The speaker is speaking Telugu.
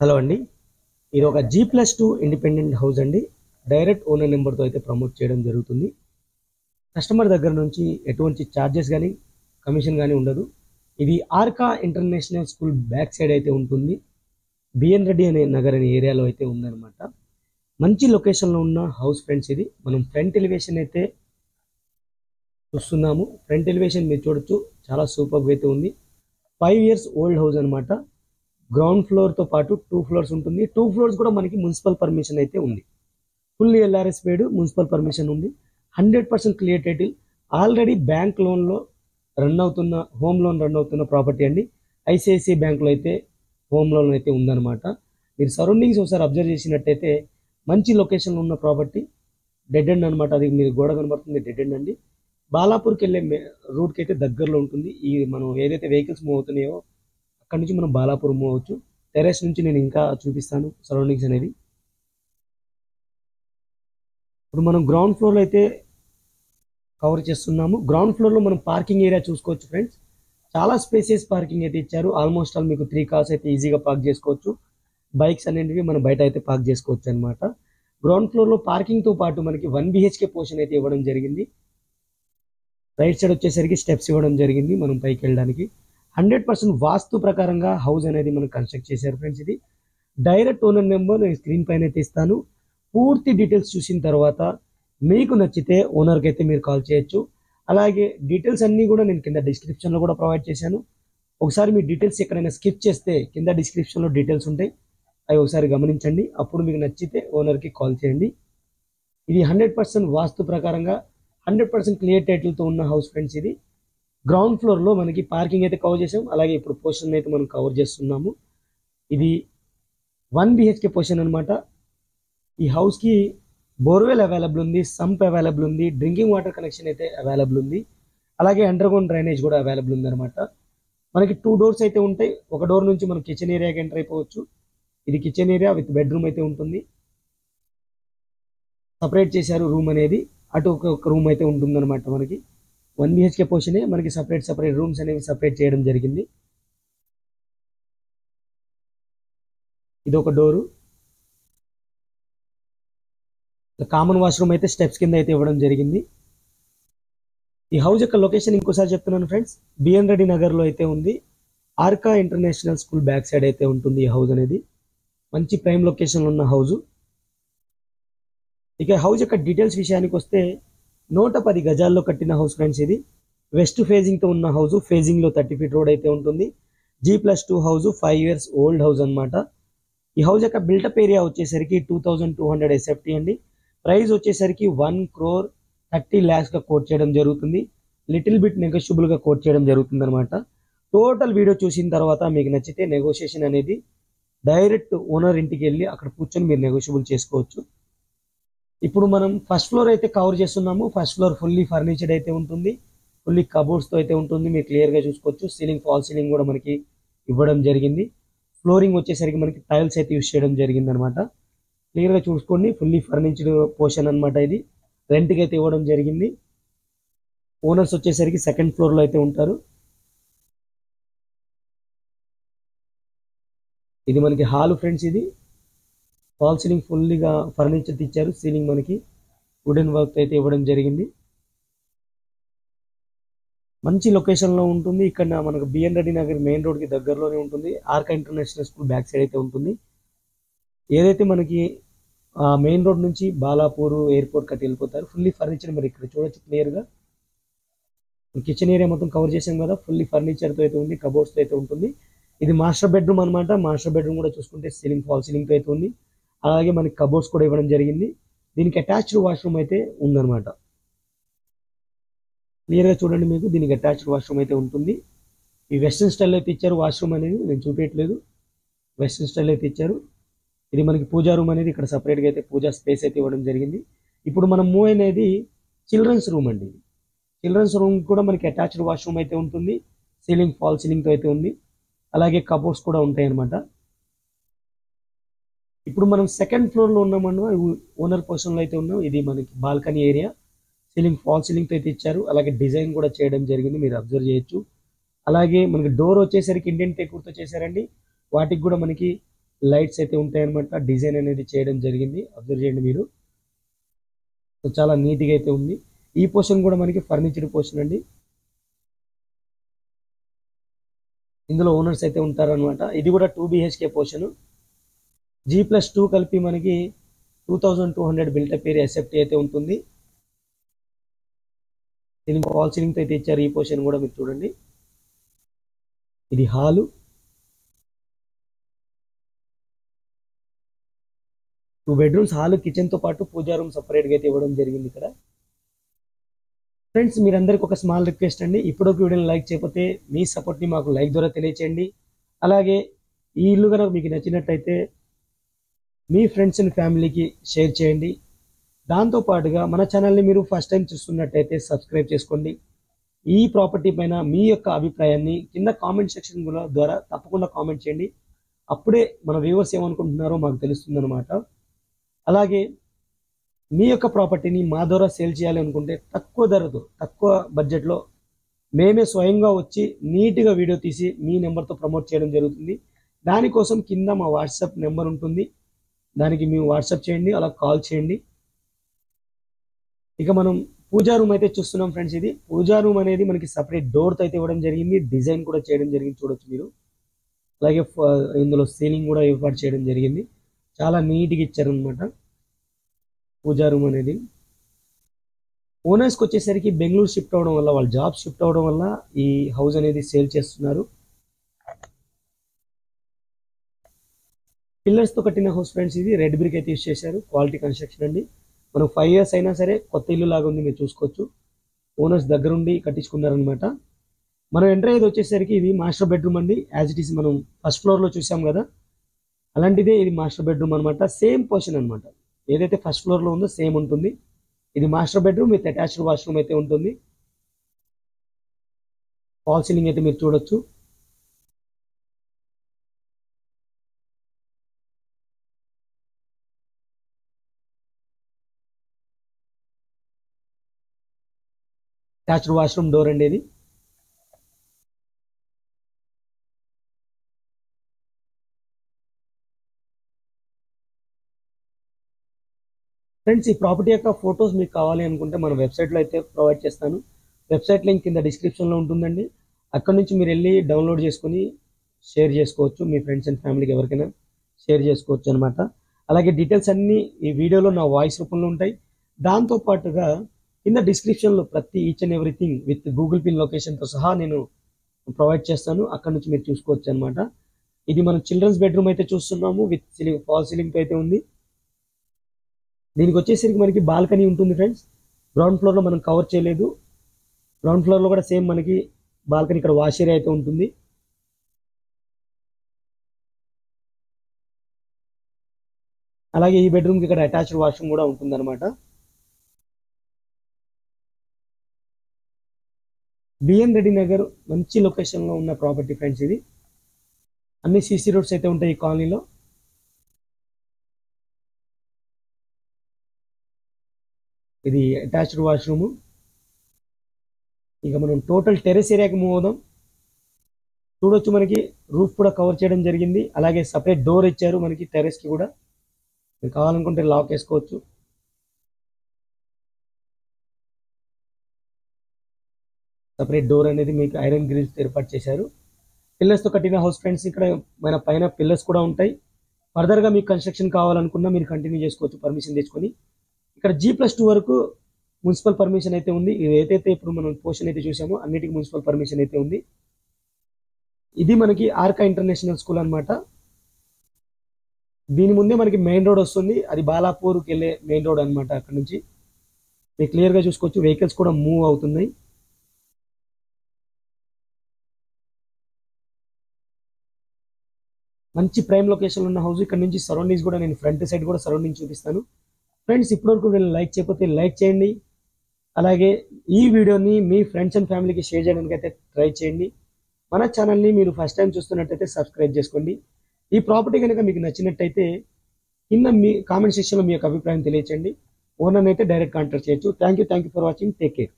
హలో అండి. ఇది ఒక G+2 ఇండిపెండెంట్ హౌస్ అండి. డైరెక్ట్ ఓనర్ నెంబర్తో అయితే ప్రమోట్ చేయడం జరుగుతుంది. కస్టమర్ దగ్గర నుంచి ఎటువంటి ఛార్జెస్ కానీ కమిషన్ కానీ ఉండదు. ఇది Arka international school back side అయితే ఉంటుంది. బిఎన్ రెడ్డి అనే నగర్ అనే ఏరియాలో అయితే ఉందన్నమాట. మంచి లొకేషన్లో ఉన్న హౌస్ ఫ్రెండ్స్. ఇది మనం ఫ్రంట్ ఎలివేషన్ అయితే చూస్తున్నాము. ఫ్రంట్ ఎలివేషన్ మీరు చూడొచ్చు, చాలా సూపర్గా అయితే ఉంది. 5 years ఓల్డ్ హౌస్ అనమాట. గ్రౌండ్ ఫ్లోర్తో పాటు 2 floors ఉంటుంది. 2 floors కూడా మనకి మున్సిపల్ పర్మిషన్ అయితే ఉంది. ఫుల్లీ ఎల్ఆర్ఎస్ పేడ్, మున్సిపల్ పర్మిషన్ ఉంది. 100% క్లియర్ టైటిల్. ఆల్రెడీ బ్యాంక్ లోన్లో హోమ్ లోన్ రన్ అవుతున్న ప్రాపర్టీ అండి. ఐసిఐసిఐ బ్యాంక్లో అయితే హోమ్ లోన్ అయితే ఉందన్నమాట. మీరు సరౌండింగ్స్ ఒకసారి అబ్జర్వ్ చేసినట్టయితే మంచి లొకేషన్లో ఉన్న ప్రాపర్టీ. డెడ్ ఎండ్ అనమాట. అది మీరు గోడ కనబడుతుంది, డెడ్ ఎండ్ అండి. బాలాపూర్కి వెళ్ళే రూట్కి అయితే దగ్గరలో ఉంటుంది. ఈ మనం ఏదైతే వెహికల్స్ మూవ్ అవుతున్నాయో అక్కడ నుంచి మనం బాలాపూర్ మూవ్ అవచ్చు. టెరెస్ నుంచి నేను ఇంకా చూపిస్తాను సరౌండింగ్స్ అనేది. ఇప్పుడు మనం గ్రౌండ్ ఫ్లోర్లో అయితే కవర్ చేస్తున్నాము. గ్రౌండ్ ఫ్లోర్లో మనం పార్కింగ్ ఏరియా చూసుకోవచ్చు ఫ్రెండ్స్. చాలా స్పేసియస్ పార్కింగ్ అయితే ఇచ్చారు. ఆల్మోస్ట్ ఆల్ మీకు 3 cars అయితే ఈజీగా పార్క్ చేసుకోవచ్చు. బైక్స్ అనేవి మనం బయట అయితే పార్క్ చేసుకోవచ్చు అనమాట. గ్రౌండ్ ఫ్లోర్లో పార్కింగ్తో పాటు మనకి 1 BHK పోర్షన్ అయితే ఇవ్వడం జరిగింది. రైట్ సైడ్ వచ్చేసరికి స్టెప్స్ ఇవ్వడం జరిగింది మనం పైకి వెళ్ళడానికి. 100% వాస్తు ప్రకారంగా హౌస్ అనేది మనం కన్స్ట్రక్ట్ చేశారు ఫ్రెండ్స్. ఇది డైరెక్ట్ ఓనర్ నెంబర్ నేను స్క్రీన్ పైన అయితే ఇస్తాను. పూర్తి డీటెయిల్స్ చూసిన తర్వాత మీకు నచ్చితే ఓనర్కి అయితే మీరు కాల్ చేయొచ్చు. అలాగే డీటెయిల్స్ అన్నీ కూడా నేను కింద డిస్క్రిప్షన్లో కూడా ప్రొవైడ్ చేశాను. ఒకసారి మీ డీటెయిల్స్ ఎక్కడైనా స్కిప్ చేస్తే కింద డిస్క్రిప్షన్లో డీటెయిల్స్ ఉంటాయి, అవి ఒకసారి గమనించండి. అప్పుడు మీకు నచ్చితే ఓనర్కి కాల్ చేయండి. ఇది 100% వాస్తు ప్రకారంగా 100% క్లియర్ టైటిల్తో ఉన్న హౌస్ ఫ్రెండ్స్. ఇది గ్రౌండ్ ఫ్లోర్లో మనకి పార్కింగ్ అయితే కవర్ చేసాం. అలాగే ఇప్పుడు పోర్షన్ అయితే మనం కవర్ చేస్తున్నాము. ఇది 1 BHK పోర్షన్ అనమాట. ఈ హౌస్కి బోర్వెల్ అవైలబుల్ ఉంది, సంప్ అవైలబుల్ ఉంది, డ్రింకింగ్ వాటర్ కనెక్షన్ అయితే అవైలబుల్ ఉంది. అలాగే అండర్గ్రౌండ్ డ్రైనేజ్ కూడా అవైలబుల్ ఉంది అనమాట. మనకి 2 doors అయితే ఉంటాయి. ఒక డోర్ నుంచి మనం కిచెన్ ఏరియాకి ఎంటర్ అయిపోవచ్చు. ఇది కిచెన్ ఏరియా విత్ బెడ్రూమ్ అయితే ఉంటుంది. సపరేట్ చేశారు రూమ్ అనేది. అటు ఒక రూమ్ అయితే ఉంటుందన్నమాట. మనకి 1 BHK పోర్షనే మనకి సపరేట్ రూమ్స్ అనేవి సపరేట్ చేయడం జరిగింది. ఇది ఒక డోరు. కామన్ వాష్రూమ్ అయితే స్టెప్స్ కింద అయితే ఇవ్వడం జరిగింది. ఈ హౌస్ యొక్క లొకేషన్ ఇంకోసారి చెప్తున్నాను ఫ్రెండ్స్. బిఎన్ రెడ్డి నగర్లో అయితే ఉంది. Arka international school back side అయితే ఉంటుంది ఈ హౌస్ అనేది. మంచి ప్రైమ్ లొకేషన్లో ఉన్న హౌస్. ఇక హౌస్ యొక్క డీటెయిల్స్ విషయానికి వస్తే 110 గజాల్లో కట్టిన హౌస్ ఫ్రెండ్స్. ఇది వెస్ట్ ఫేజింగ్తో ఉన్న హౌస్. ఫేజింగ్లో 30 feet రోడ్ అయితే ఉంటుంది. G+2 house, 5 years old house అనమాట. ఈ హౌస్ యొక్క బిల్టప్ ఏరియా వచ్చేసరికి 2200 SFT అండి. ప్రైస్ వచ్చేసరికి 1,30 lakhs కోట్ చేయడం జరుగుతుంది. లిటిల్ బిట్ నెగోషియబుల్గా కోట్ చేయడం జరుగుతుంది అనమాట. టోటల్ వీడియో చూసిన తర్వాత మీకు నచ్చితే నెగోషియేషన్ అనేది డైరెక్ట్ ఓనర్ ఇంటికి వెళ్ళి అక్కడ కూర్చొని మీరు నెగోషియబుల్ చేసుకోవచ్చు. ఇప్పుడు మనం ఫస్ట్ ఫ్లోర్ అయితే కవర్ చేస్తున్నాము. ఫస్ట్ ఫ్లోర్ ఫుల్లీ ఫర్నిచర్డ్ అయితే ఉంటుంది. ఫుల్లీ కబోర్డ్స్తో అయితే ఉంటుంది. మీరు క్లియర్గా చూసుకోవచ్చు. సీలింగ్, ఫాల్ సీలింగ్ కూడా మనకి ఇవ్వడం జరిగింది. ఫ్లోరింగ్ వచ్చేసరికి మనకి టైల్స్ అయితే యూస్ చేయడం జరిగింది అనమాట. క్లియర్గా చూసుకోండి. ఫుల్లీ ఫర్నిచర్డ్ పోర్షన్ అనమాట. ఇది రెంట్కి అయితే ఇవ్వడం జరిగింది. ఓనర్స్ వచ్చేసరికి సెకండ్ ఫ్లోర్లో అయితే ఉంటారు. ఇది మనకి హాల్ ఫ్రెండ్స్. ఇది ఫాల్ సీలింగ్ ఫుల్లీగా ఫర్నిచర్ ఇచ్చారు. సీలింగ్ మనకి వుడెన్ వర్క్ అయితే ఇవ్వడం జరిగింది. మంచి లొకేషన్లో ఉంటుంది. ఇక్కడ మనకు బిఎన్ రెడ్డి నగర్ మెయిన్ రోడ్కి దగ్గరలోనే ఉంటుంది. Arka international school back side అయితే ఉంటుంది. ఏదైతే మనకి మెయిన్ రోడ్ నుంచి బాలాపూర్ ఎయిర్పోర్ట్ కట్టి వెళ్ళిపోతారు. ఫుల్లీ ఫర్నిచర్ మీరు ఇక్కడ చూడొచ్చు క్లియర్గా. కిచెన్ ఏరియా మొత్తం కవర్ చేసాం కదా. ఫుల్లీ ఫర్నిచర్తో అయితే ఉంది, కబోర్డ్స్తో అయితే ఉంటుంది. ఇది మాస్టర్ బెడ్రూమ్ అనమాట. మాస్టర్ బెడ్రూమ్ కూడా చూసుకుంటే సీలింగ్, ఫాల్ సీలింగ్తో అయితే ఉంది. అలాగే మనకి కబోర్డ్స్ కూడా ఇవ్వడం జరిగింది. దీనికి అటాచ్డ్ వాష్రూమ్ అయితే ఉందన్నమాట. క్లియర్గా చూడండి. మీకు దీనికి అటాచ్డ్ వాష్రూమ్ అయితే ఉంటుంది. ఈ వెస్ట్రన్ స్టైల్ అయితే ఇచ్చారు. వాష్రూమ్ అనేది నేను చూపించట్లేదు. వెస్ట్రన్ స్టైల్ అయితే ఇచ్చారు. ఇది మనకి పూజా రూమ్ అనేది ఇక్కడ సపరేట్గా అయితే పూజా స్పేస్ అయితే ఇవ్వడం జరిగింది. ఇప్పుడు మనం మూవ్ అనేది చిల్డ్రన్స్ రూమ్ అండి. చిల్డ్రన్స్ రూమ్ కూడా మనకి అటాచ్డ్ వాష్రూమ్ అయితే ఉంటుంది. సీలింగ్, ఫాల్ సీలింగ్తో అయితే ఉంది. అలాగే కబోర్డ్స్ కూడా ఉంటాయి అన్నమాట. ఇప్పుడు మనం సెకండ్ ఫ్లోర్లో ఉన్నామన్నమాట. ఓనర్ పోర్షన్లో అయితే ఉన్నాం. ఇది మనకి బాల్కనీ ఏరియా. సీలింగ్, ఫాల్ సీలింగ్తో అయితే ఇచ్చారు. అలాగే డిజైన్ కూడా చేయడం జరిగింది, మీరు అబ్జర్వ్ చేయొచ్చు. అలాగే మనకి డోర్ వచ్చేసరికి ఇండియన్ టేక్వుడ్తో చేశారండి. వాటికి కూడా మనకి లైట్స్ అయితే ఉంటాయి అనమాట. డిజైన్ అనేది చేయడం జరిగింది, అబ్జర్వ్ చేయండి మీరు. సో చాలా నీట్గా అయితే ఉంది. ఈ పోర్షన్ కూడా మనకి ఫర్నిచర్ పోర్షన్ అండి. ఇందులో ఓనర్స్ అయితే ఉంటారనమాట. ఇది కూడా 2 BHK పోర్షన్. G+2 కలిపి మనకి 2200 బిల్టప్ ఏరియా ఎస్ఎఫ్టీ అయితే ఉంటుంది. దీనికి ఫాల్ సీలింగ్తో అయితే ఇచ్చారు. ఈ పోర్షన్ కూడా మీరు చూడండి. ఇది హాలు. 2 బెడ్రూమ్స్, హాల్, కిచెన్తో పాటు పూజా రూమ్ సపరేట్గా అయితే ఇవ్వడం జరిగింది ఇక్కడ. ఫ్రెండ్స్ మీరందరికీ ఒక స్మాల్ రిక్వెస్ట్ అండి, ఇప్పటివరకు వీడియోని లైక్ చేయకపోతే మీ సపోర్ట్ని మాకు లైక్ ద్వారా తెలియచేయండి. అలాగే ఈ ఇల్లు కనుక మీకు నచ్చినట్టయితే మీ ఫ్రెండ్స్ అండ్ ఫ్యామిలీకి షేర్ చేయండి. దాంతోపాటుగా మన ఛానల్ని మీరు ఫస్ట్ టైం చూస్తున్నట్టయితే సబ్స్క్రైబ్ చేసుకోండి. ఈ ప్రాపర్టీ పైన మీ యొక్క అభిప్రాయాన్ని కింద కామెంట్ సెక్షన్ ద్వారా తప్పకుండా కామెంట్ చేయండి. అప్పుడే మన వ్యూవర్స్ ఏమనుకుంటున్నారో మాకు తెలుస్తుందన్నమాట. అలాగే మీ యొక్క ప్రాపర్టీని మా ద్వారా సేల్ చేయాలి అనుకుంటే తక్కువ ధరతో, తక్కువ బడ్జెట్లో మేమే స్వయంగా వచ్చి నీట్గా వీడియో తీసి మీ నెంబర్తో ప్రమోట్ చేయడం జరుగుతుంది. దానికోసం కింద మా వాట్సాప్ నెంబర్ ఉంటుంది, దానికి మేము వాట్సాప్ చేయండి, అలా కాల్ చేయండి. ఇక మనం పూజా రూమ్ అయితే చూస్తున్నాం ఫ్రెండ్స్. ఇది పూజా రూమ్ అనేది మనకి సపరేట్ డోర్తో అయితే ఇవ్వడం జరిగింది, డిజైన్ కూడా చేయడం జరిగింది, చూడొచ్చు మీరు. అలాగే ఇందులో సీలింగ్ కూడా ఏర్పాటు చేయడం జరిగింది. చాలా నీట్గా ఇచ్చారనమాట పూజా రూమ్ అనేది. ఓనర్స్కి వచ్చేసరికి బెంగళూరు షిఫ్ట్ అవడం వల్ల, వాళ్ళ జాబ్ షిఫ్ట్ అవడం వల్ల ఈ హౌస్ అనేది సేల్ చేస్తున్నారు. పిల్లర్స్తో కట్టిన హౌస్ ఫ్రెండ్స్. ఇది రెడ్ బ్రిక్ అయితే యూస్ చేశారు, క్వాలిటీ కన్స్ట్రక్షన్ అండి. మనం 5 years అయినా సరే కొత్త ఇల్లు లాగా ఉంది, మీరు చూసుకోవచ్చు. ఓనర్స్ దగ్గరుండి కట్టించుకున్నారనమాట. మనం ఎంటర్ అయ్యేది వచ్చేసరికి ఇది మాస్టర్ బెడ్రూమ్ అండి. యాజ్ ఇట్ ఈస్ మనం ఫస్ట్ ఫ్లోర్లో చూసాం కదా, అలాంటిదే ఇది మాస్టర్ బెడ్రూమ్ అనమాట. సేమ్ పోర్షన్ అనమాట, ఏదైతే ఫస్ట్ ఫ్లోర్లో ఉందో సేమ్ ఉంటుంది. ఇది master bedroom with attached washroom అయితే ఉంటుంది. ఫాల్ సీలింగ్ అయితే మీరు చూడొచ్చు. అటాచ్డ్ వాష్రూమ్ డోర్ అండి ఇది. ఫ్రెండ్స్ ఈ ప్రాపర్టీ యొక్క ఫొటోస్ మీకు కావాలి అనుకుంటే మన వెబ్సైట్లో అయితే ప్రొవైడ్ చేస్తాను. వెబ్సైట్ లింక్ కింద డిస్క్రిప్షన్లో ఉంటుందండి. అక్కడ నుంచి మీరు వెళ్ళి డౌన్లోడ్ చేసుకొని షేర్ చేసుకోవచ్చు, మీ ఫ్రెండ్స్ అండ్ ఫ్యామిలీకి ఎవరికైనా షేర్ చేసుకోవచ్చు అనమాట. అలాగే డీటెయిల్స్ అన్నీ ఈ వీడియోలో నా వాయిస్ రూపంలో ఉంటాయి. దాంతోపాటుగా కింద డిస్క్రిప్షన్లో ప్రతి each and everything with Google pin లొకేషన్తో సహా నేను ప్రొవైడ్ చేస్తాను. అక్కడ నుంచి మీరు చూసుకోవచ్చు అనమాట. ఇది మనం చిల్డ్రన్స్ బెడ్రూమ్ అయితే చూస్తున్నాము, విత్ సీలింగ్, ఫాల్ సీలింగ్తో అయితే ఉంది. దీనికి వచ్చేసరికి మనకి బాల్కనీ ఉంటుంది ఫ్రెండ్స్. గ్రౌండ్ ఫ్లోర్లో మనం కవర్ చేయలేదు. గ్రౌండ్ ఫ్లోర్లో కూడా సేమ్ మనకి బాల్కనీ, ఇక్కడ వాష్ ఏరియా అయితే ఉంటుంది. అలాగే ఈ బెడ్రూమ్కి ఇక్కడ అటాచ్డ్ వాష్రూమ్ కూడా ఉంటుంది అనమాట. బిఎన్ రెడ్డి నగర్ మంచి లొకేషన్లో ఉన్న ప్రాపర్టీ ఫ్రెండ్స్. ఇది అన్ని సీసీ రోడ్స్ అయితే ఉంటాయి ఈ కాలనీలో. ఇది అటాచ్డ్ వాష్రూము. ఇక మనం టోటల్ టెరెస్ ఏరియాకి మూవ్ అవుదాం. చూడొచ్చు మనకి రూఫ్ కూడా కవర్ చేయడం జరిగింది. అలాగే సపరేట్ డోర్ ఇచ్చారు మనకి టెరెస్కి కూడా, మీరు కావాలనుకుంటే లాక్ వేసుకోవచ్చు. సపరేట్ డోర్ అనేది మీకు ఐరన్ గ్రిల్స్ ఏర్పాటు చేశారు. పిల్లర్స్తో కట్టిన హౌస్ ఫ్రెండ్స్. ఇక్కడ మన పైన పిల్లర్స్ కూడా ఉంటాయి. ఫర్దర్గా మీకు కన్స్ట్రక్షన్ కావాలనుకున్నా మీరు కంటిన్యూ చేసుకోవచ్చు పర్మిషన్ తెచ్చుకొని. ఇక్కడ G+2 వరకు మున్సిపల్ పర్మిషన్ అయితే ఉంది. ఇది ఏదైతే ఇప్పుడు మనం పోర్షన్ అయితే చూసామో అన్నిటికీ మున్సిపల్ పర్మిషన్ అయితే ఉంది. ఇది మనకి ఆర్కా ఇంటర్నేషనల్ స్కూల్ అనమాట. దీని ముందే మనకి మెయిన్ రోడ్ వస్తుంది, అది బాలాపూర్కి వెళ్ళే మెయిన్ రోడ్ అనమాట. అక్కడ నుంచి మీరు క్లియర్గా చూసుకోవచ్చు, వెహికల్స్ కూడా మూవ్ అవుతున్నాయి. మంచి ప్రైమ్ లొకేషన్ ఉన్న హౌస్. ఇక్కడ నుంచి సరౌండింగ్స్ కూడా నేను ఫ్రంట్ సైడ్ కూడా సరౌండింగ్ చూపిస్తాను. ఫ్రెండ్స్ ఇప్పటివరకు వీళ్ళు లైక్ చేయకపోతే లైక్ చేయండి. అలాగే ఈ వీడియోని మీ ఫ్రెండ్స్ అండ్ ఫ్యామిలీకి షేర్ చేయడానికి అయితే ట్రై చేయండి. మన ఛానల్ని మీరు ఫస్ట్ టైం చూస్తున్నట్టయితే సబ్స్క్రైబ్ చేసుకోండి. ఈ ప్రాపర్టీ కనుక మీకు నచ్చినట్టయితే కింద మీ కామెంట్ సెక్షన్లో మీ యొక్క అభిప్రాయం తెలియచేయండి. ఓనర్ని అయితే డైరెక్ట్ కాంటాక్ట్ చేయొచ్చు. Thank you for watching. Take care.